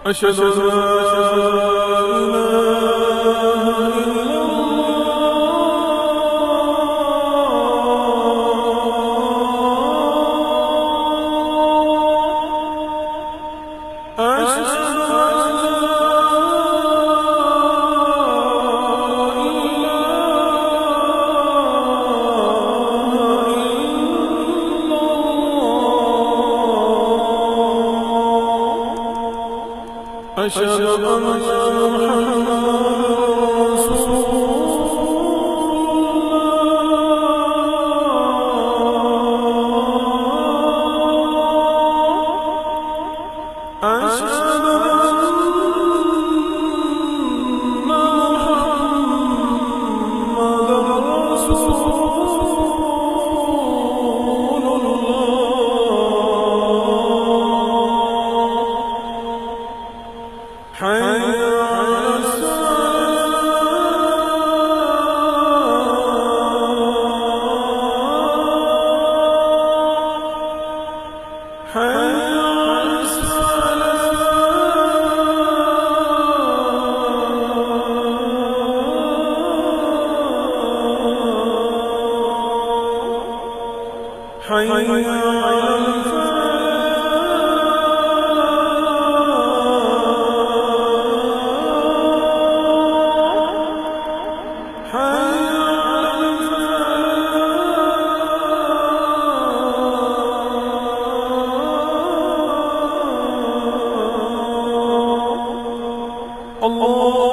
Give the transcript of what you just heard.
أشهد أن لا إله إلا الله. أشهد أن لا أشهد أن محمدًا رسول الله. أشهد أن محمدًا رسول الله. حي على الصلاة. حي على الصلاة. حي على الله.